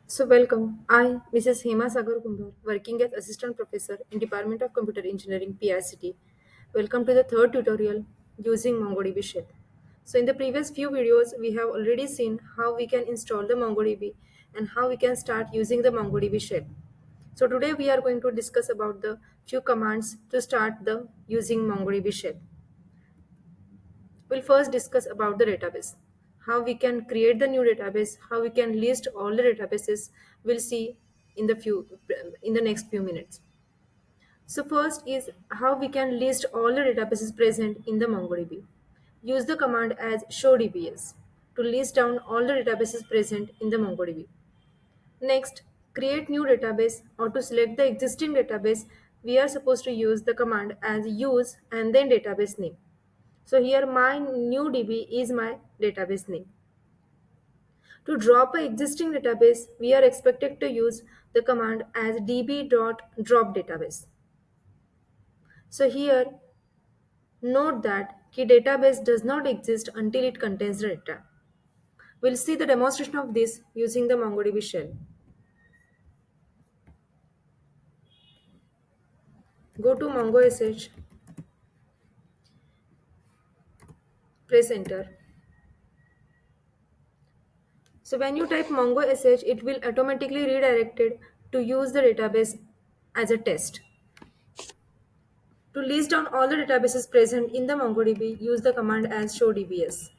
Welcome. I, Mrs. Hema Sagar Kumbar, working as Assistant Professor in Department of Computer Engineering, PICT. Welcome to the third tutorial using MongoDB Shell. So, in the previous few videos, we have already seen how we can install the MongoDB and how we can start using the MongoDB Shell. So, today we are going to discuss about the few commands to start the using MongoDB Shell. We'll first discuss about the database. How we can create the new database, how we can list all the databases, we'll see in the next few minutes. So first is how we can list all the databases present in the MongoDB. Use the command as showdbs to list down all the databases present in the MongoDB. Next, create new database or to select the existing database, we are supposed to use the command as use and then database name. So here my new DB is my database name. To drop a existing database, we are expected to use the command as db.dropDatabase. So here note that key database does not exist until it contains the data. We'll see the demonstration of this using the MongoDB shell. Go to MongoSH, press enter. So when you type MongoSH, it will automatically redirected to use the database as a test. To list down all the databases present in the MongoDB, use the command as showdbs.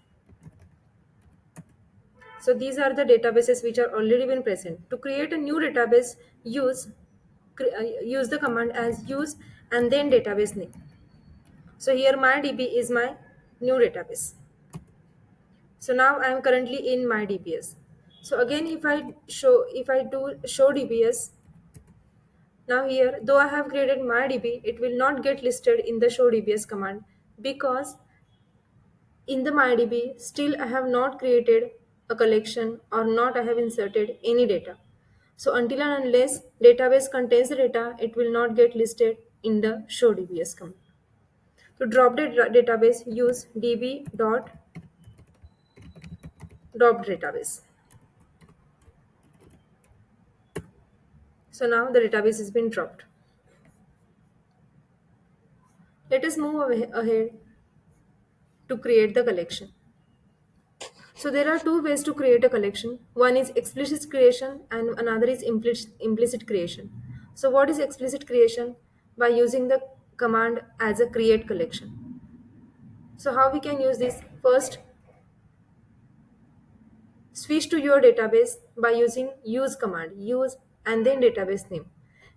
So these are the databases which are already been present. To create a new database, use the command as use and then database name. So here my DB is my new database. So now I am currently in my DBS. So again, if I do show DBS, now here, though I have created my DB, it will not get listed in the show DBS command because in the MyDB, still I have not created a collection or not I have inserted any data. So until and unless database contains the data, it will not get listed in the show DBS command. To drop the database, use db.drop database. So now the database has been dropped. Let us move ahead to create the collection. So there are two ways to create a collection. One is explicit creation and another is implicit creation. So what is explicit creation? By using the command as a create collection. So how we can use this? First, switch to your database by using use command, use and then database name.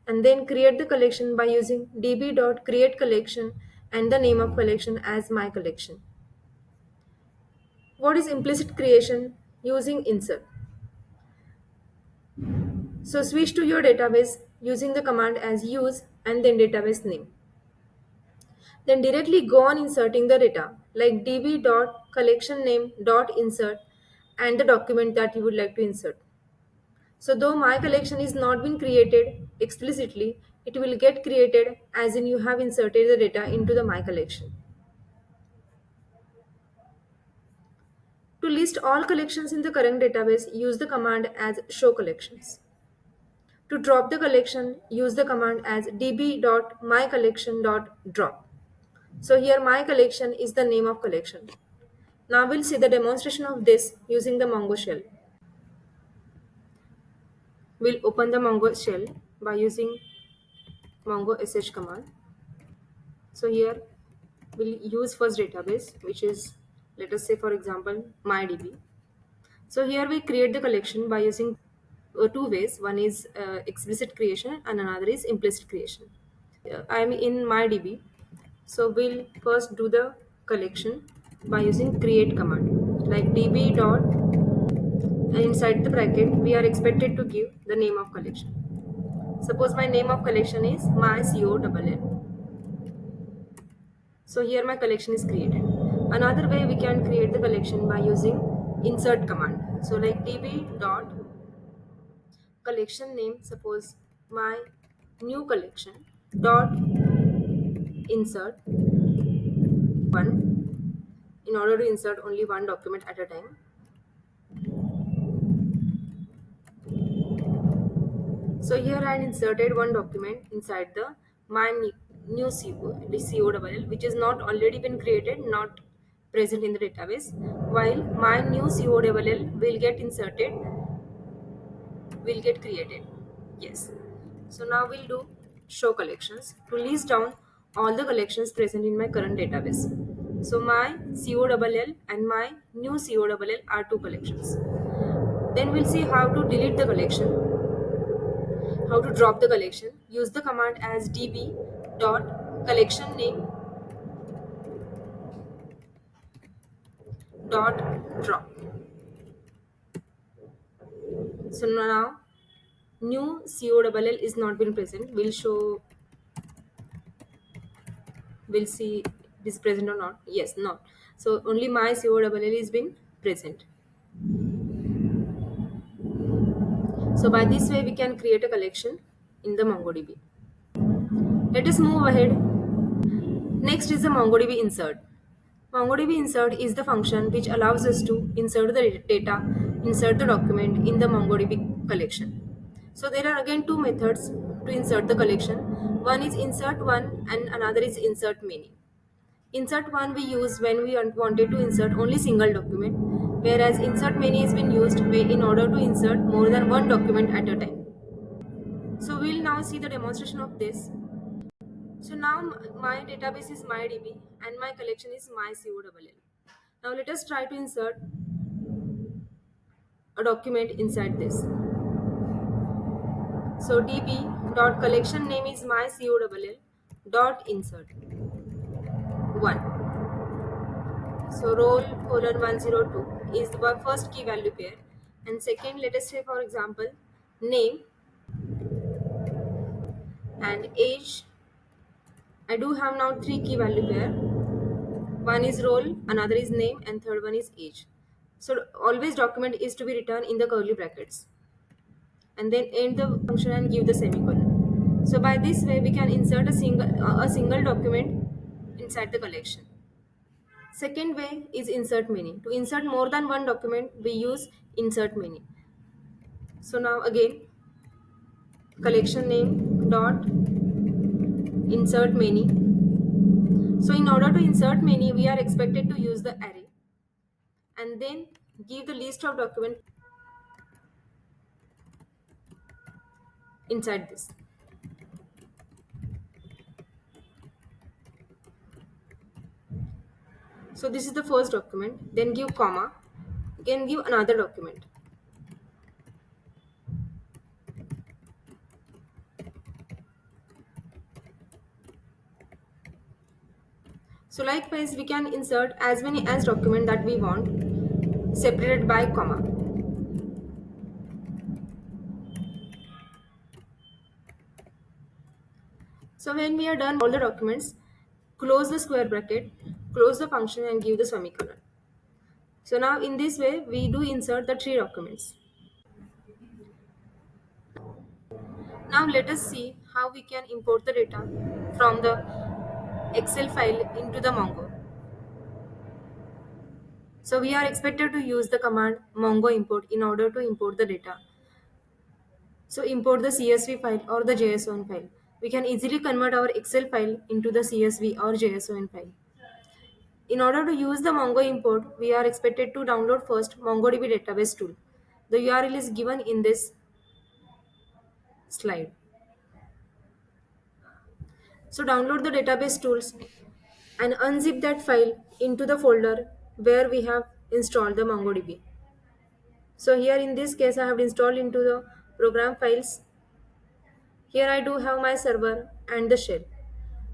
And then create the collection by using db.createCollection and the name of collection as my collection. What is implicit creation? Using insert. So switch to your database using the command as use and then database name. Then directly go on inserting the data like db.collectionname.insert and the document that you would like to insert. So though my collection is not been created explicitly, it will get created as in you have inserted the data into the my collection. To list all collections in the current database, use the command as show collections. To drop the collection, use the command as db.mycollection.drop. So here my collection is the name of collection. Now we'll see the demonstration of this using the Mongo shell. We'll open the Mongo shell by using Mongo sh command. So here we'll use first database, which is, let us say for example, MyDB. So here we create the collection by using two ways. One is explicit creation and another is implicit creation. I am in MyDB. So we'll first do the collection by using create command like db dot and inside the bracket we are expected to give the name of collection. Suppose my name of collection is my CONN. So here my collection is created. Another way we can create the collection by using insert command. So like db dot collection name, suppose my new collection dot insert one, in order to insert only one document at a time. So here I inserted one document inside the my new CO, the COWL, which is not already been created, not present in the database. While my new COWL will get inserted, will get created. Yes. So now we'll do show collections to list down all the collections present in my current database. So my COWL and my new COWL are two collections. Then we'll see how to delete the collection, how to drop the collection. Use the command as db dot collection name dot drop. So now new COWL is not been present. We'll show, we'll see it is present or not. Yes, not. So only my COWL is been present. So by this way we can create a collection in the MongoDB. Let us move ahead. Next is the MongoDB insert. MongoDB insert is the function which allows us to insert the data, insert the document in the MongoDB collection. So there are again two methods to insert the collection. One is insert one and another is insert many. Insert one we use when we wanted to insert only single document, whereas insert many has been used in order to insert more than one document at a time. So we'll now see the demonstration of this. So now my database is MyDB and my collection is MyCOWL. Now let us try to insert a document inside this. So db dot collection name is MyCOWL dot insert 1. So roll colon 102 is the first key value pair, and second, let us say for example name and age. I do have now three key value pair. One is role, another is name, and third one is age. So always document is to be written in the curly brackets, and then end the function and give the semicolon. So by this way we can insert a single document inside the collection. Second way is insert many. To insert more than one document we use insert many. So now again collection name dot insert many. So in order to insert many we are expected to use the array and then give the list of document inside this. So this is the first document, then give comma, again give another document. So likewise we can insert as many as document that we want separated by comma. So when we are done all the documents, close the square bracket, close the function and give the semicolon. So now in this way we do insert the three documents. Now let us see how we can import the data from the Excel file into the Mongo. So we are expected to use the command mongo import in order to import the data. So import the CSV file or the JSON file. We can easily convert our Excel file into the CSV or JSON file. In order to use the Mongo import, we are expected to download first MongoDB database tool. The URL is given in this slide. So download the database tools and unzip that file into the folder where we have installed the MongoDB. So here in this case I have installed into the program files. Here I do have my server and the shell.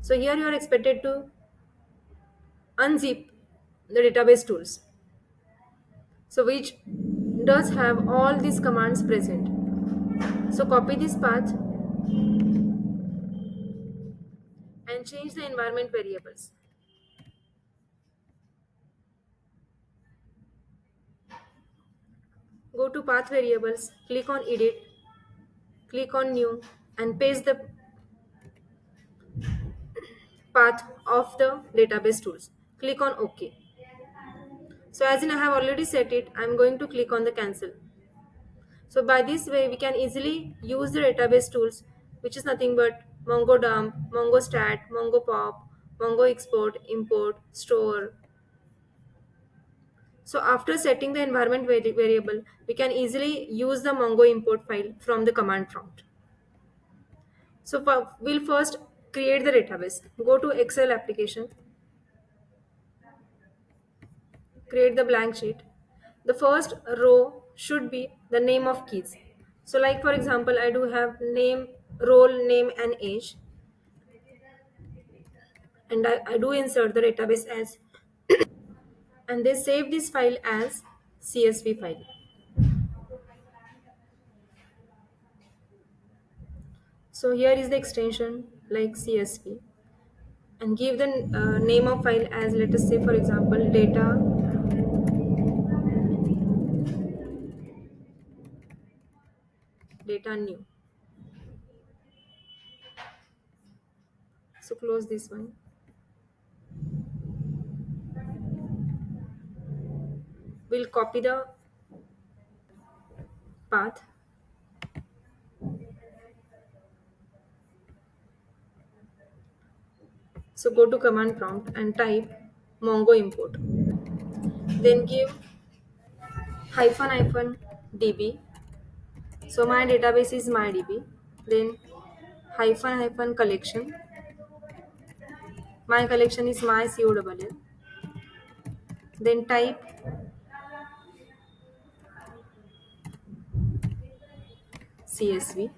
So here you are expected to unzip the database tools. So which does have all these commands present. So copy this path and change the environment variables. Go to path variables, click on edit, click on new and paste the path of the database tools. Click on OK. So as in I have already set it, I am going to click on the cancel. So So by this way, we can easily use the database tools, which is nothing but MongoDump, MongoStat, MongoPop, Mongo Export, Import, Store. So after setting the environment variable, we can easily use the Mongo import file from the command prompt. So we'll first create the database. Go to Excel application, create the blank sheet. The first row should be the name of keys. So like for example, I do have name, role, name and age, and I do insert the database as, and they save this file as CSV file. So here is the extension like CSV, and give the name of file as, let us say for example, data new. So close this one. We'll copy the path. So go to command prompt and type Mongo import. Then give hyphen hyphen db. So my database is mydb. Then hyphen hyphen collection. My collection is my COWL. Then type CSV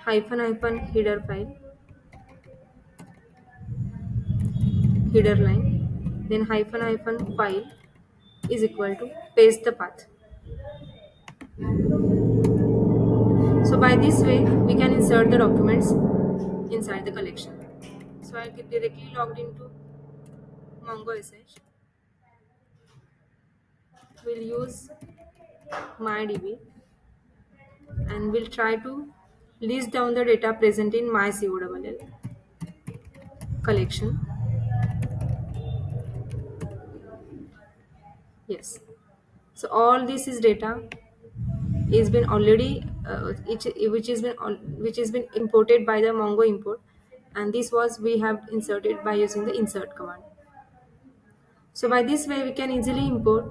hyphen hyphen header file, header line. Then hyphen hyphen file is equal to paste the path. So by this way, we can insert the documents inside the collection. So I get directly logged into Mongo SH. We'll use MyDB and we'll try to list down the data present in my COWL collection. Yes. So all this is data is been already which has been imported by the Mongo import, and this was we have inserted by using the insert command. So by this way we can easily import